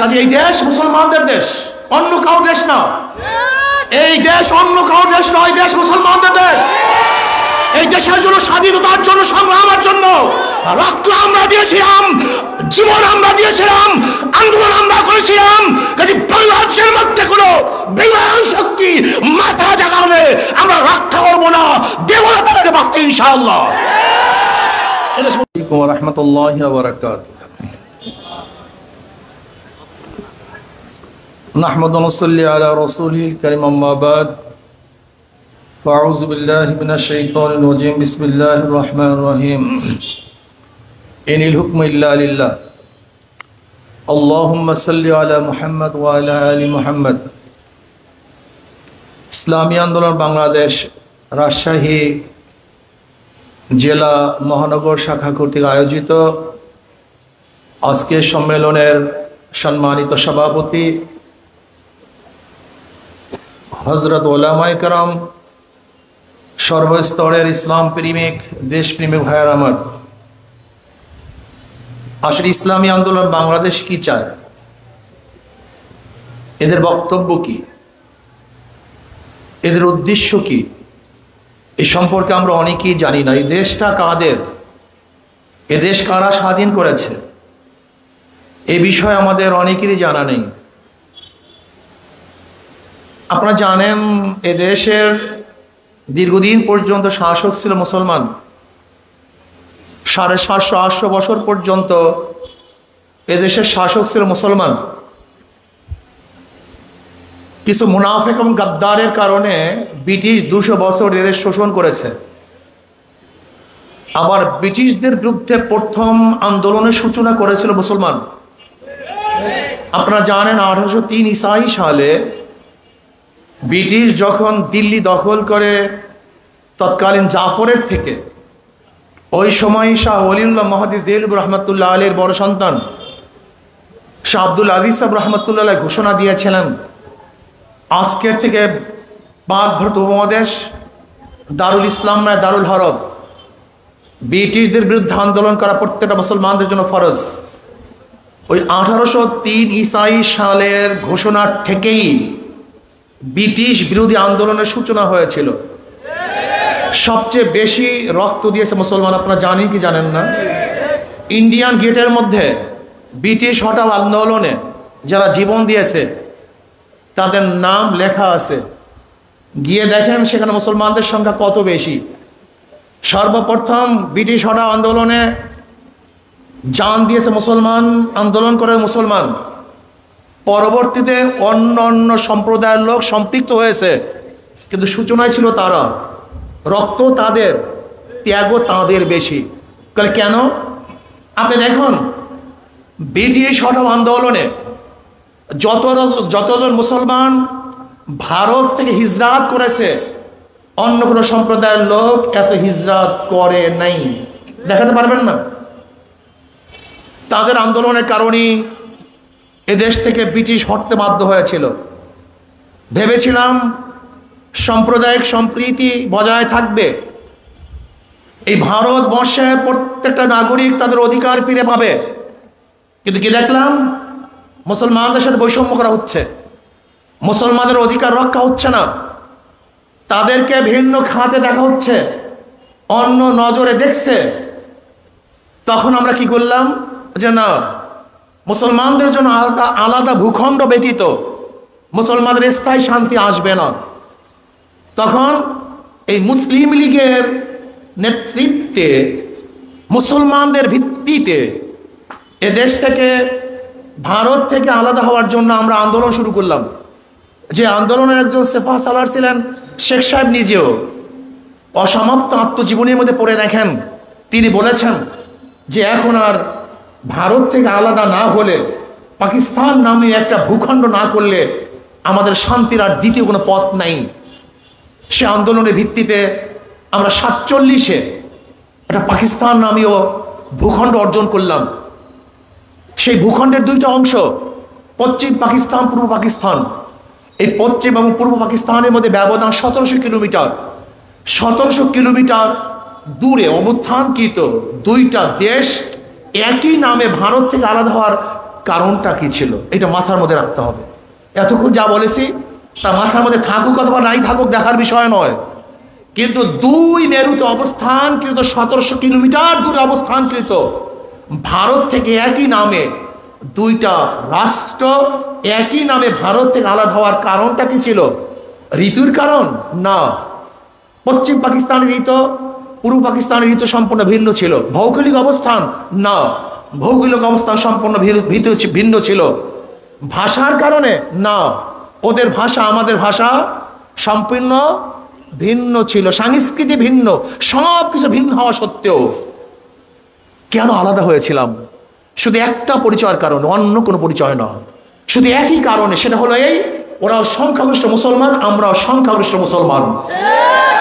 কাজে এই দেশ মুসলমানদের দেশ, অন্য কারো দেশ না। এই দেশ অন্য কারো দেশ নয়, দেশ মুসলমানদের দেশ। এই দেশের জন্য, স্বাধীনতার জন্য, সংগ্রামের জন্য রক্ত আমরা দিয়েছিলাম, জীবন আমরা দিয়েছিলাম, আন্দোলন আমরা করেছিলাম। কাজে বাংলাদেশের মধ্যে কোনো বেঈমান শক্তি মাথা জাগালে আমরা রক্ষা করবো না, দেব না তাদের বাঁচতে ইনশাআল্লাহ। আসসালামু আলাইকুম ওয়া রাহমাতুল্লাহি ওয়া বারাকাতুহু। নাহমাদু ওয়া নুসাল্লি আলা রাসূলিল কারীম, আম্মা বাদ। ফাউযু বিল্লাহি মিনাশ শাইতানির রাজীম। বিসমিল্লাহির রহমানির রহিম। ইনিল হুকমু ইল্লা লিল্লাহ। আল্লাহুম্মা সাল্লি আলা মুহাম্মদ ওয়া আলা আলি মুহাম্মদ। ইসলামী আন্দোলন বাংলাদেশ রাজশাহী জেলা মহানগর শাখা কর্তৃক আয়োজিত আজকের সম্মেলনের সম্মানিত সভাপতি হযরত উলামায়ে কেরাম, সর্বস্তরের ইসলাম প্রেমিক, দেশপ্রেমিক ভাইয়ের আমার, আসলে ইসলামী আন্দোলন বাংলাদেশ কি চায়, এদের বক্তব্য কি, এদের উদ্দেশ্য কি, এই সম্পর্কে আমরা অনেকেই জানি না। এই দেশটা কাদের, এ দেশ কারা স্বাধীন করেছে, এ বিষয়ে আমাদের অনেকেরই জানা নেই। আপনারা জানেন, এ দেশের দীর্ঘদিন পর্যন্ত শাসক ছিল মুসলমান। 750-800 বছর পর্যন্ত এদেশের শাসক ছিল মুসলমান। কিছু মুনাফিক এবং গাদ্দারের কারণে ব্রিটিশ 200 বছর এদের শোষণ করেছে। আবার ব্রিটিশদের বিরুদ্ধে প্রথম আন্দোলনের সূচনা করেছিল মুসলমান। আপনারা জানেন, 1803 ঈসাই সালে ব্রিটিশ যখন দিল্লি দখল করে তৎকালীন জাফরের থেকে, ওই সময় শাহ ওলিউল্লাহ মুহাদ্দিস দেহলভী রহমাতুল্লাহ আলাইহির বড় সন্তান শাহ আব্দুল আজিজ সাহেব রহমাতুল্লাহ আলাইহি ঘোষণা দিয়েছিলেন, আজকের থেকে পাক ভারত উপমহাদেশ দারুল ইসলাম নয়, দারুল হরব। ব্রিটিশদের বিরুদ্ধে আন্দোলন করা প্রত্যেকটা মুসলমানদের জন্য ফরজ। ওই 1803 ঈসাই সালের ঘোষণার থেকেই ব্রিটিশ বিরোধী আন্দোলনের সূচনা হয়েছিল। সবচেয়ে বেশি রক্ত দিয়েছে মুসলমান, আপনারা জানেন কি জানেন না? ইন্ডিয়ান গেটের মধ্যে ব্রিটিশ হটাও আন্দোলনে যারা জীবন দিয়েছে তাদের নাম লেখা আছে। গিয়ে দেখেন সেখানে মুসলমানদের সংখ্যা কত বেশি। সর্বপ্রথম ব্রিটিশ হটাও আন্দোলনে জান দিয়েছে মুসলমান, আন্দোলন করে মুসলমান। পরবর্তীতে অন্য অন্য সম্প্রদায়ের লোক সম্পৃক্ত হয়েছে, কিন্তু সূচনায় ছিল তারা। রক্ত তাদের, ত্যাগও তাদের বেশি। কেন? আপনি দেখুন, ব্রিটিশ হটাও আন্দোলনে যতজন মুসলমান ভারত থেকে হিজরাত করেছে, অন্য কোনো সম্প্রদায়ের লোক এত হিজরাত করে নাই। দেখাতে পারবেন না? তাদের আন্দোলনের কারণেই এদেশ থেকে ব্রিটিশ হটতে বাধ্য হয়েছিল। ভেবেছিলাম সাম্প্রদায়িক সম্প্রীতি বজায় থাকবে, এই ভারতবর্ষের প্রত্যেকটা নাগরিক তাদের অধিকার ফিরে পাবে। কিন্তু কি দেখলাম? মুসলমানদের সাথে বৈষম্য করা হচ্ছে, মুসলমানদের অধিকার রক্ষা হচ্ছে না, তাদেরকে ভিন্ন খাতে দেখা হচ্ছে, অন্য নজরে দেখছে। তখন আমরা কি করলাম যে না, মুসলমানদের জন্য আলাদা আলাদা ভূখণ্ড ব্যতীত মুসলমানদের স্থায়ী শান্তি আসবে না। তখন এই মুসলিম লীগের নেতৃত্বে, মুসলমানদের ভিত্তিতে এদেশ থেকে, ভারত থেকে আলাদা হওয়ার জন্য আমরা আন্দোলন শুরু করলাম। যে আন্দোলনের একজন সেফা সালার ছিলেন শেখ সাহেব, নিজেও অসমাপ্ত আত্মজীবনীর মধ্যে পড়ে দেখেন, তিনি বলেছেন যে এখন আর ভারত থেকে আলাদা না হলে, পাকিস্তান নামে একটা ভূখণ্ড না করলে আমাদের শান্তির আর দ্বিতীয় কোনো পথ নাই। সে আন্দোলনের ভিত্তিতে আমরা 47-এ একটা পাকিস্তান নামীয় ভূখণ্ড অর্জন করলাম। সেই ভূখণ্ডের দুইটা অংশ, পশ্চিম পাকিস্তান, পূর্ব পাকিস্তান। এই পশ্চিম এবং পূর্ব পাকিস্তানের মধ্যে ব্যবধান 1700 কিলোমিটার। 1700 কিলোমিটার দূরে অবস্থানকৃত দুইটা দেশ একই নামে ভারত থেকে আলাদা হওয়ার কারণটা কি ছিল, এটা মাথার মধ্যে রাখতে হবে। এতক্ষণ যা বলেছি তা মাথার মধ্যে থাকুক অথবা নাই থাকুক দেখার বিষয় নয়, কিন্তু দুই মেরুতে অবস্থানকৃত 1700 কিলোমিটার দূরে অবস্থানকৃত ভারত থেকে একই নামে দুইটা রাষ্ট্র একই নামে ভারত থেকে আলাদা হওয়ার কারণটা কি ছিল? ঋতুর কারণ না। পশ্চিম পাকিস্তানের ঋতু পূর্ব পাকিস্তানের ঋতু সম্পূর্ণ ভিন্ন ছিল। ভৌগোলিক অবস্থান না, ভৌগোলিক অবস্থান সম্পূর্ণ ভিন্ন ছিল। ভাষার কারণে না, ওদের ভাষা আমাদের ভাষা সম্পূর্ণ ভিন্ন ছিল। সংস্কৃতি ভিন্ন, সব কিছু ভিন্ন হওয়া সত্ত্বেও কেন আলাদা হয়েছিলাম? শুধু একটা পরিচয়ের কারণে, অন্য কোনো পরিচয় না, শুধু একই কারণে। সেটা হলো এই, ওরাও সংখ্যাগরিষ্ঠ মুসলমান, আমরাও সংখ্যাগরিষ্ঠ মুসলমান।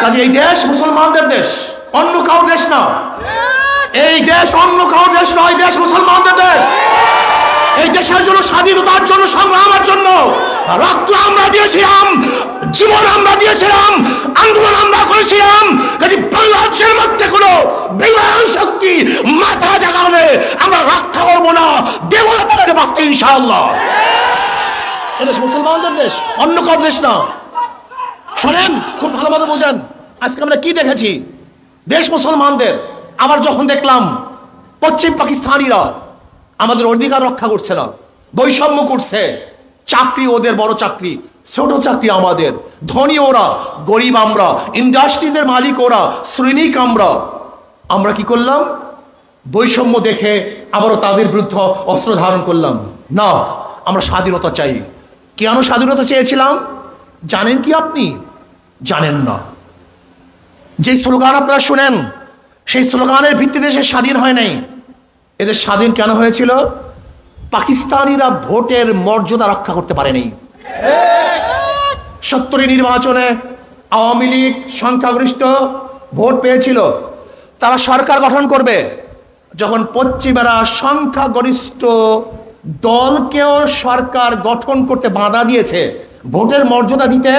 কাজে এই দেশ মুসলমানদের দেশ, অন্য কারো দেশ না। এই দেশ অন্য কারো দেশ নয়, এই দেশ মুসলমানদের দেশ। এই দেশের জন্য, স্বাধীনতার জন্য, সংগ্রামের জন্য রক্ত আমরা দিয়েছিলাম, জীবন আমরা দিয়েছিলাম, আন্দোলন আমরা করেছিলাম। কাজে বাংলাদেশের মধ্যে কোনো বেঈমান শক্তি মাথা জাগালে আমরা রক্ষা করবো না, দেব না তাদের বাঁচতে ইনশাআল্লাহ। এদেশ মুসলমানদের দেশ, অন্য কারো দেশ না। শোনেন, খুব ভালোভাবে বোঝেন, আজকে আমরা কি দেখেছি? দেশ মুসলমানদের। আবার যখন দেখলাম পশ্চিম পাকিস্তানিরা আমাদের অধিকার রক্ষা করছে না, বৈষম্য করছে, চাকরি ওদের বড় চাকরি, ছোট চাকরি আমাদের, ধনী ওরা, গরিব আমরা, ইন্ডাস্ট্রিজের মালিক ওরা, শ্রমিক আমরা। আমরা কি করলাম? বৈষম্য দেখে আবারও তাদের বিরুদ্ধে অস্ত্র ধারণ করলাম। না, আমরা স্বাধীনতা চাই। কেন স্বাধীনতা চেয়েছিলাম জানেন কি আপনি? জানেন না। যে স্লোগান আপনারা শুনেন, সেই স্লোগানের ভিত্তিতে দেশ স্বাধীন হয় নাই। এদের স্বাধীন কেন হয়েছিল? পাকিস্তানিরা ভোটের মর্যাদা রক্ষা করতে পারেনি। 70 নির্বাচনে আওয়ামী লীগ সংখ্যাগরিষ্ঠ ভোট পেয়েছিল, তারা সরকার গঠন করবে। যখন পশ্চিমারা সংখ্যাগরিষ্ঠ দলকেও সরকার গঠন করতে বাধা দিয়েছে, ভোটের মর্যাদা দিতে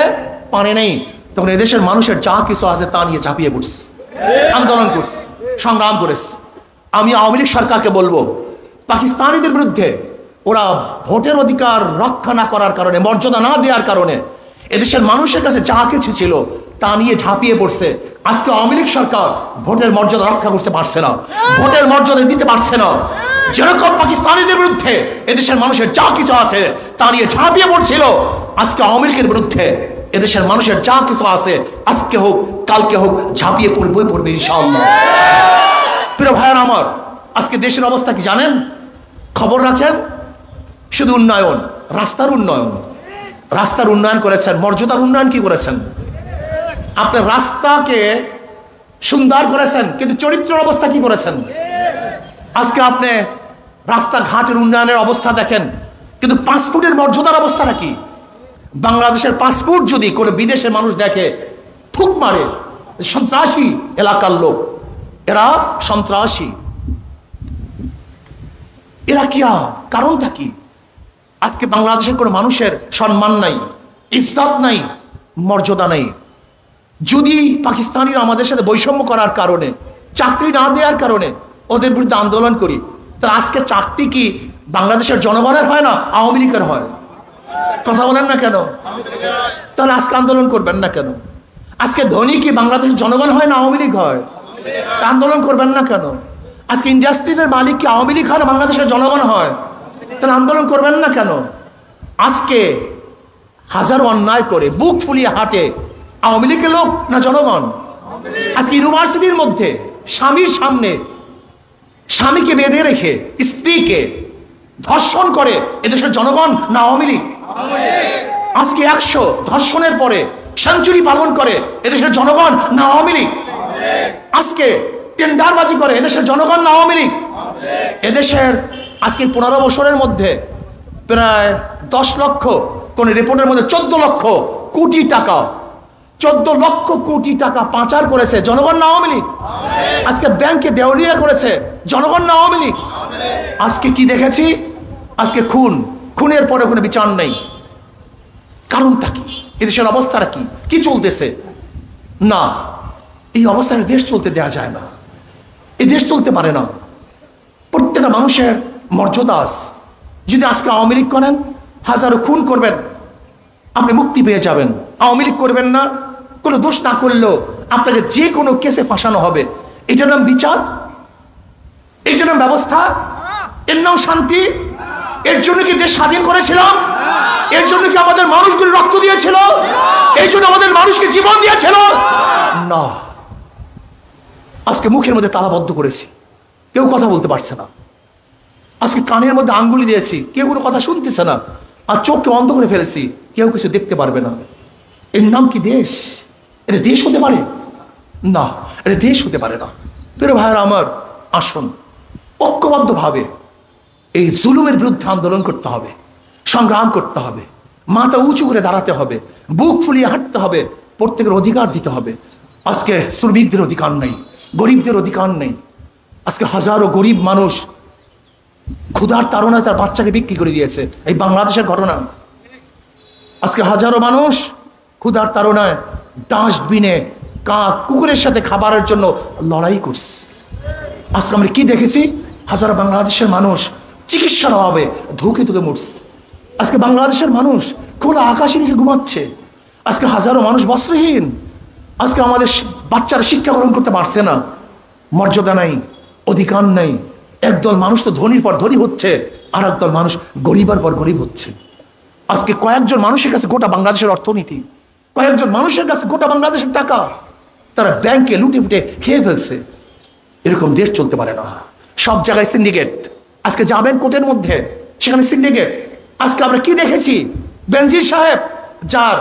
পারে নাই, তখন এদেশের মানুষের যা কিছু আছে তা নিয়ে ঝাঁপিয়ে পড়ছে, আন্দোলন করছে, সংগ্রাম করেছে। আমি আওয়ামী লীগ সরকারকে বলবো, পাকিস্তানিদের বিরুদ্ধে ওরা ভোটের অধিকার রক্ষা না করার কারণে, মর্যাদা না দেওয়ার কারণে এদেশের মানুষের কাছে যা কিছু ছিল তা নিয়ে ঝাঁপিয়ে পড়ছে। আজকে আওয়ামী লীগ সরকার ভোটের মর্যাদা রক্ষা করতে পারছে না, ভোটের মর্যাদা দিতে পারছে না। যেরকম পাকিস্তানিদের বিরুদ্ধে এদেশের মানুষের যা কিছু আছে তা নিয়ে ঝাঁপিয়ে পড়ছিল, আজকে আওয়ামী লীগের বিরুদ্ধে এদেশের মানুষের যা কিছু আছে আজকে হোক কালকে হোক ঝাঁপিয়ে পড়বে ইনশাআল্লাহ। প্রিয় ভাইয়ের আমার, আজকে দেশের অবস্থা কি জানেন? খবর রাখেন, শুধু উন্নয়ন, রাস্তার উন্নয়ন, রাস্তার উন্নয়ন করেছেন, মর্যাদার উন্নয়ন কি করেছেন? আপনি রাস্তাকে সুন্দর করেছেন, কিন্তু চরিত্রের অবস্থা কি করেছেন? আজকে আপনি রাস্তাঘাটের উন্নয়নের অবস্থা দেখেন, কিন্তু পাসপোর্টের মর্যাদার অবস্থাটা কি? বাংলাদেশের পাসপোর্ট যদি কোনো বিদেশের মানুষ দেখে, ঠুক মারে, সন্ত্রাসী এলাকার লোক, এরা সন্ত্রাসী, এরা কি? কারণটা কি? আজকে বাংলাদেশের কোনো মানুষের সম্মান নাই, ইজ্জত নাই, মর্যাদা নাই। যদি পাকিস্তানিরা আমাদের সাথে বৈষম্য করার কারণে, চাকরি না দেওয়ার কারণে ওদের বিরুদ্ধে আন্দোলন করি, তা আজকে চাকরি কি বাংলাদেশের জনগণের হয় না আওয়ামী লীগের হয়? কথা বলেন না কেন? তাহলে আজকে আন্দোলন করবেন না কেন? আজকে ধনী কি বাংলাদেশের জনগণ হয় না আওয়ামী লীগ হয়? আন্দোলন করবেন না কেন? আজকে ইন্ডাস্ট্রিজের মালিক কি আওয়ামী লীগ হয় না বাংলাদেশের জনগণ হয়? তাহলে আন্দোলন করবেন না কেন? আজকে হাজারো অন্যায় করে বুক ফুলিয়ে হাঁটে আওয়ামী লীগের লোক না জনগণ? আজকে ইউনিভার্সিটির মধ্যে স্বামীর সামনে স্বামীকে বেঁধে রেখে স্ত্রীকে ধর্ষণ করে এদেশের জনগণ না আওয়ামী লীগ? আজকে 100 ধর্ষণের পরে সেঞ্চুরি পালন করে এদেশের জনগণ না আওয়ামী লীগ? আজকে টেন্ডারবাজি করে এদেশের জনগণ না আওয়ামী লীগ? এদেশের আজকে 15 বছরের মধ্যে প্রায় 10 লক্ষ, কোন রিপোর্টের মধ্যে 14 লক্ষ কোটি টাকা, 14 লক্ষ কোটি টাকা পাচার করেছে জনগণ না আওয়ামী লীগ? আজকে ব্যাংকে দেউলিয়া করেছে জনগণ না আওয়ামী লীগ? আজকে কি দেখেছি? আজকে খুনের পরে কোনো বিচার নেই। কারণটা কি? এদেশের অবস্থাটা কি? কি চলতেছে? না, এই অবস্থায় দেশ চলতে দেয়া যায় না, এই দেশ চলতে পারে না। প্রত্যেকটা মানুষের মর্যাদা আছে, যদি আজকে আওয়ামী লীগ করেন, হাজারো খুন করবেন, আপনি মুক্তি পেয়ে যাবেন। আওয়ামী লীগ করবেন না, কোনো দোষ না করলেও আপনাকে যে কোনো কেসে ফাঁসানো হবে। এটার নাম বিচার? এটার নাম ব্যবস্থা? এর নাম শান্তি? এর জন্য কি দেশ স্বাধীন করেছিলাম? এর জন্য কি আমাদের মানুষগুলো রক্ত দিয়েছিল? এই জন্য আমাদের মানুষকে জীবন দিয়েছিল? না। আজকে মুখের মধ্যে তালাবদ্ধ করেছি, কেউ কথা বলতে পারছে না। আজকে কানের মধ্যে আঙ্গুলি দিয়েছি, কেউ কোনো কথা শুনতেছে না। আর চোখকে অন্ধ করে ফেলেছি, কেউ কিছু দেখতে পারবে না। এর নাম কি দেশ? এটা দেশ হতে পারে না, এটা দেশ হতে পারে না। প্রিয় ভাইয়েরা আমার, আসুন ঐক্যবদ্ধভাবে এই জুলুমের বিরুদ্ধে আন্দোলন করতে হবে, সংগ্রাম করতে হবে, মাথা উঁচু করে দাঁড়াতে হবে, বুক ফুলিয়ে হাঁটতে হবে, প্রত্যেকের অধিকার দিতে হবে। আজকে শ্রমিকদের অধিকার নেই, গরিবদের অধিকার নেই। আজকে হাজারো গরিব মানুষ ক্ষুধার তাড়নায় তার বাচ্চাকে বিক্রি করে দিয়েছে। এই বাংলাদেশের ঘটনা। আজকে হাজারো মানুষ ক্ষুধার তাড়নায় ডাস্টবিনে কাক কুকুরের সাথে খাবারের জন্য লড়াই করছে। আজকে আমরা কি দেখেছি? হাজারো বাংলাদেশের মানুষ চিকিৎসার অভাবে ধুকে ধুকে মরছে। আজকে বাংলাদেশের মানুষ খোলা আকাশের নিচে ঘুমাচ্ছে। আজকে হাজারো মানুষ বস্ত্রহীন। আজকে আমাদের বাচ্চারা শিক্ষা গ্রহণ করতে পারছে না। মর্যাদা নাই, অধিকার নাই। একদল মানুষ তো ধনীর পর ধনী হচ্ছে, আর একদল মানুষ গরিবের পর গরিব হচ্ছে। আজকে কয়েকজন মানুষের কাছে গোটা বাংলাদেশের অর্থনীতি, কয়েকজন মানুষের কাছে গোটা বাংলাদেশের টাকা, তারা ব্যাংকে লুটে ফুটে খেয়ে ফেলছে। এরকম দেশ চলতে পারে না। সব জায়গায় সিন্ডিকেট। আজকে যাবেন কোর্টের মধ্যে, সেখানে সিন্ডিকেট। আজকে আমরা কি দেখেছি? বেনজির সাহেব, যার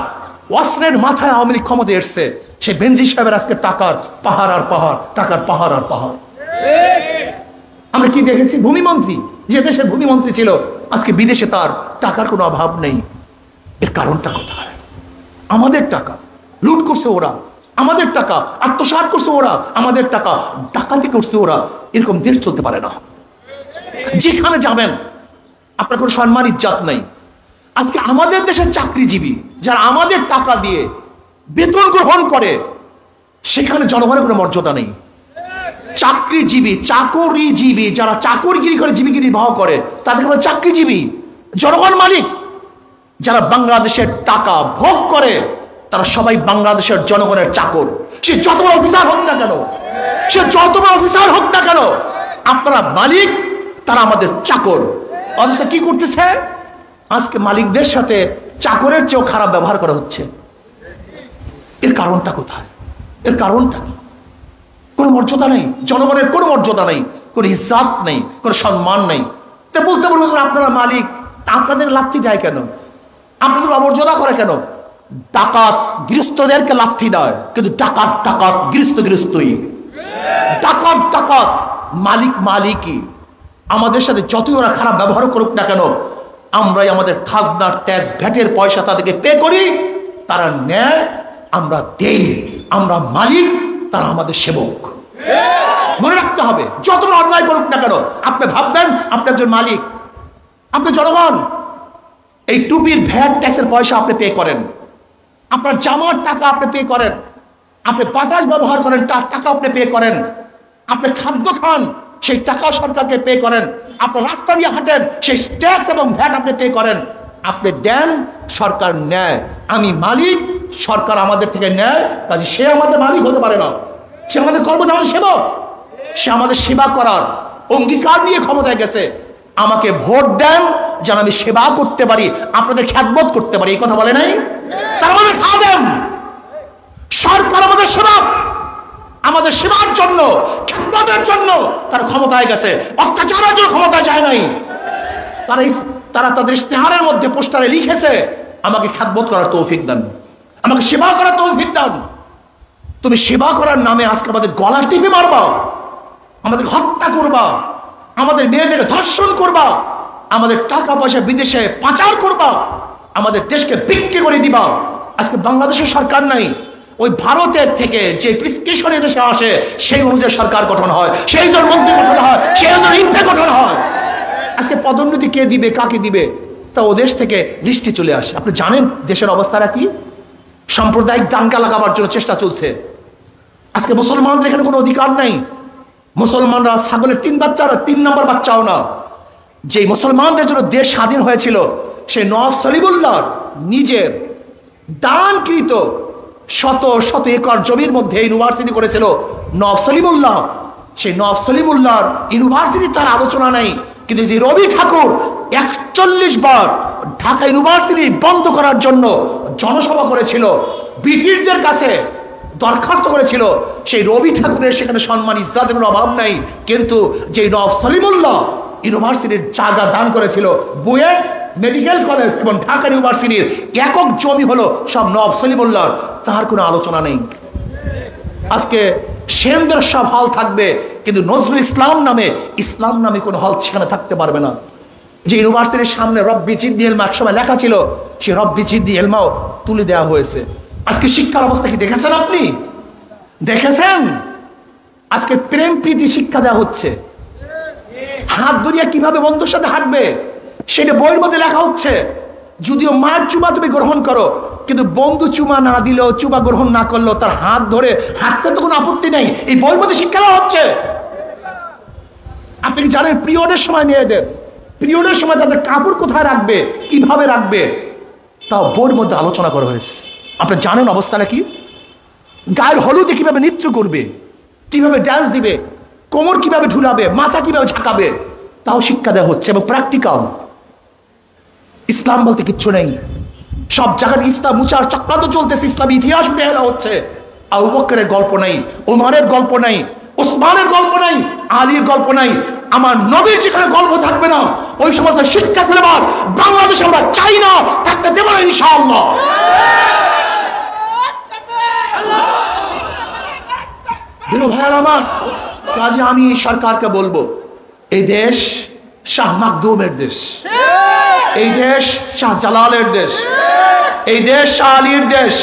অস্ত্রের মাথায় আওয়ামী লীগ ক্ষমতায় এসছে, সেই বেনজির সাহেবের আজকে টাকার পাহাড় আর পাহাড়, টাকার পাহাড় আর পাহাড়। আমরা কি দেখেছি? ভূমিমন্ত্রী, যে দেশের ভূমিমন্ত্রী ছিল, আজকে বিদেশে তার টাকার কোনো অভাব নেই। এর কারণটা কোথায়? আমাদের টাকা লুট করছে ওরা, আমাদের টাকা আত্মসাৎ করছে ওরা, আমাদের টাকা ডাকাতি করছে ওরা। এরকম দেশ চলতে পারে না। যেখানে যাবেন আপনার কোনো সম্মান ইজ্জত নাই। আজকে আমাদের দেশের চাকরিজীবী যারা আমাদের টাকা দিয়ে বেতন গ্রহণ করে, সেখানে জনগণের কোনো মর্যাদা নেই। চাকরিজীবী, চাকরিজীবী যারা চাকরিগিরি করে জীবিকা নির্বাহ করে, তাদের কোনো চাকরিজীবী। জনগণ মালিক। যারা বাংলাদেশের টাকা ভোগ করে, তারা সবাই বাংলাদেশের জনগণের চাকর। সে যত বড় অফিসার হোক না কেন, সে যত বড় অফিসার হোক না কেন, আপনারা মালিক, তারা আমাদের চাকর। অথচ কি করতেছে? আজকে মালিকদের সাথে চাকরের চেয়েও খারাপ ব্যবহার করা হচ্ছে। এর কারণটা কোথায়? এর কারণটা কি? কোনো মর্যাদা নেই, জনগণের কোনো মর্যাদা নেই, কোনো ইজ্জত নেই, কোনো সম্মান নেই। তা বলতে বলবো আপনারা মালিক, আপনাদের লাথি দেয় কেন? আপনাদের অমর্যাদা করে কেন? ডাকাত গৃহস্থদেরকে লাথি দেয়, কিন্তু ডাকাত ডাকাত গৃহস্থ গৃহস্থই। ডাকাত ডাকাত, মালিক মালিকই। আমাদের সাথে যতই ওরা খারাপ ব্যবহার করুক না কেন, আমরাই আমাদের খাজনা, ট্যাক্স, ভ্যাটের পয়সা তাদেরকে পে করি, তারা নেয়, আমরা দেই। আমরা মালিক, তারা আমাদের সেবক। মনে রাখতে হবে, যত বড় অন্যায় করুক না কেন, আপনি ভাববেন আপনি একজন মালিক, আপনি জনগণ। এই টুপির ভ্যাট ট্যাক্সের পয়সা আপনি পে করেন, আপনার জামার টাকা আপনি পে করেন, আপনি বাতাস ব্যবহার করেন, তার টাকা আপনি পে করেন, আপনি খাদ্য খান, সেই টাকা সরকারকে পে করেন, আপনার রাস্তা দিয়ে হাঁটেন, সেই ট্যাক্স এবং ভ্যাট আপনি পে করেন। আপনি দেন, সরকার নেয়। আমি মালিক, সরকার আমাদের থেকে নেয়, কাজে সে আমাদের মালিক হতে পারে না। সে আমাদের কর্মচারী, আমাদের সেবক। সে আমাদের সেবা করার অঙ্গীকার নিয়ে ক্ষমতায় গেছে। আমাকে ভোট দেন যেন আমি সেবা করতে পারি, আপনাদের খ্যাতবোধ করতে পারি। এই কথা বলে নাই? তার আমাদের খাদেম, সরকার আমাদের সেবক। আমাদের সেবার জন্য, খ্যাতবোধের জন্য তারা ক্ষমতায় গেছে, অত্যাচারের জন্য ক্ষমতায় যায় নাই। তারা তাদের ইশতেহারের মধ্যে পোস্টারে লিখেছে, আমাকে খ্যাতবোধ করার তৌফিক দেন, আমাকে সেবা করার তৌফিক দেন। তুমি সেবা করার নামে আজকে আমাদের গলা টিপে মারবা, আমাদের হত্যা করবা, আমাদের মেয়েদেরকে ধর্ষণ করবা, আমাদের টাকা পয়সা বিদেশে পাচার করবা, আমাদের দেশকে বিক্রি করে দিবা। আজকে বাংলাদেশের সরকার নাই, ওই ভারতের থেকে যে প্রেসক্রিপশন দেশে আসে সেই অনুযায়ী সরকার গঠন হয়, সেই জন মন্ত্রী গঠন হয়, সেই অনুযায়ী ইম্পে গঠন হয়। আজকে পদোন্নতি কে দিবে, কাকে দিবে, তা ও দেশ থেকে লিস্টে চলে আসে। আপনি জানেন দেশের অবস্থাটা কি? সাম্প্রদায়িক দাঙ্গা লাগাবার জন্য চেষ্টা চলছে। আজকে মুসলমানদের এখানে কোনো অধিকার নাই। মুসলমানরা ছাগলের 3 বাচ্চারা 3 নম্বর বাচ্চাও না। যে মুসলমানদের জন্য দেশ স্বাধীন হয়েছিল, সেই নওয়াব সলিমুল্লাহ নিজের দানকৃত শত শত একর জমির মধ্যে ইউনিভার্সিটি করেছিল নওয়াব সলিমুল্লাহ। সেই নওয়াব সলিমুল্লাহর ইউনিভার্সিটি তার আলোচনা নেই, কিন্তু যে রবি ঠাকুর 41 বার ঢাকা ইউনিভার্সিটি বন্ধ করার জন্য জনসভা করেছিল, ব্রিটিশদের কাছে দরখাস্ত করেছিল, সেই রবি ঠাকুরের সেখানে সম্মান ইজ্জতের কোনো অভাব নাই। কিন্তু যে নওয়াব সলিমুল্লাহ ইউনিভার্সিটির জায়গা দান করেছিল, বুয়েট মেডিকেল কলেজ এবং ঢাকা ইউনিভার্সিটির একক জমি হলো সব নওয়াব সলিমুল্লাহর, তার কোনো আলোচনা নেই। আজকে সেনদের সব হল থাকবে, কিন্তু নজরুল ইসলাম নামে কোনো হল সেখানে থাকতে পারবে না। যে ইউনিভার্সিটির সামনে রব্বি জিদ্দি এলমা একসময় লেখা ছিল, সে রব্বি জিদ্দি এলমাও তুলে দেওয়া হয়েছে। আজকে শিক্ষার অবস্থা কি দেখেছেন? আপনি দেখেছেন? আজকে প্রেম প্রীতি শিক্ষা দেওয়া হচ্ছে। হাত ধরিয়া কিভাবে বন্ধুর সাথে হাঁটবে সেটা বইয়ের মধ্যে লেখা হচ্ছে। যদিও মার চুমা তুমি গ্রহণ করো, কিন্তু বন্ধু চুমা না দিলেও, চুমা গ্রহণ না করলেও তার হাত ধরে হাঁটতে তো কোনো আপত্তি নেই, এই বইয়ের মধ্যে শিক্ষা দেওয়া হচ্ছে। আপনি কি জানেন পিরিয়ডের সময় মেয়েদের পিরিয়ডের সময় তাদের কাপড় কোথায় রাখবে, কিভাবে রাখবে, তাও বইয়ের মধ্যে আলোচনা করা হয়েছে। আপনি জানেন অবস্থাটা কি? গায়ের হলুদে কিভাবে নৃত্য করবে, কিভাবে ডান্স দিবে, কোমর কিভাবে ঢুলাবে, মাথা কিভাবে ঝাঁকাবে, তাও শিক্ষা দেওয়া হচ্ছে এবং প্র্যাকটিক্যাল। ইসলাম বলতে কিচ্ছু নেই, সব জায়গায় ইসলাম মুচার চক্রান্ত চলতেছে, ইসলামী ইতিহাস উঠে এলা হচ্ছে। আবু বকরের গল্প নাই, ওমরের গল্প নাই, ওসমানের গল্প নাই, আলীর গল্প নাই। আমার নবীর যেখানে গল্প থাকবে না, ওই সমস্ত শিক্ষা সিলেবাস বাংলাদেশে আমরা চাই না, থাকতে দেব না ইনশাআল্লাহ। ভাইয়ার আমার, কাজে আমি সরকারকে বলবো, এই দেশ শাহ মাকদুমের দেশ, এই দেশ শাহ জালালের দেশ, এই দেশ শাহ আলীর দেশ,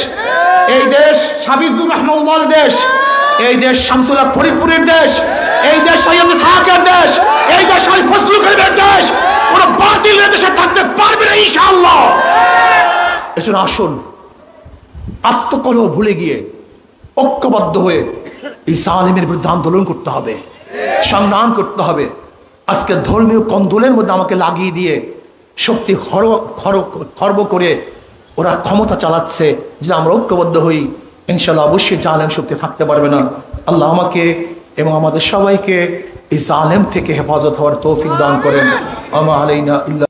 এই দেশ হাফিজুর রহমানুল্লাহর দেশ, এই দেশ শামসুল হক ফরিদপুরের দেশ, এই দেশ সৈয়দ ইসহাকের দেশ, এই দেশ শহীদ ফজলুল করিমের দেশ। কোন বাতিল দেশে থাকতে পারবে না ইনশাআল্লাহ। এজন্য আসুন, আত্মকলহ ভুলে গিয়ে ঐক্যবদ্ধ হয়ে এই জালিমের বিরুদ্ধে আন্দোলন করতে হবে, সংগ্রাম করতে হবে। আজকে ধর্মীয় কন্দলের মধ্যে আমাকে লাগিয়ে দিয়ে শক্তি খর্ব করে ওরা ক্ষমতা চালাচ্ছে। যদি আমরা ঐক্যবদ্ধ হই, ইনশাআল্লাহ অবশ্যই জালেম শক্তি থাকতে পারবে না। আল্লাহ আমাকে এবং আমাদের সবাইকে এই জালেম থেকে হেফাজত হওয়ার তৌফিক দান করেন। আমা আলাইনা ইল্লা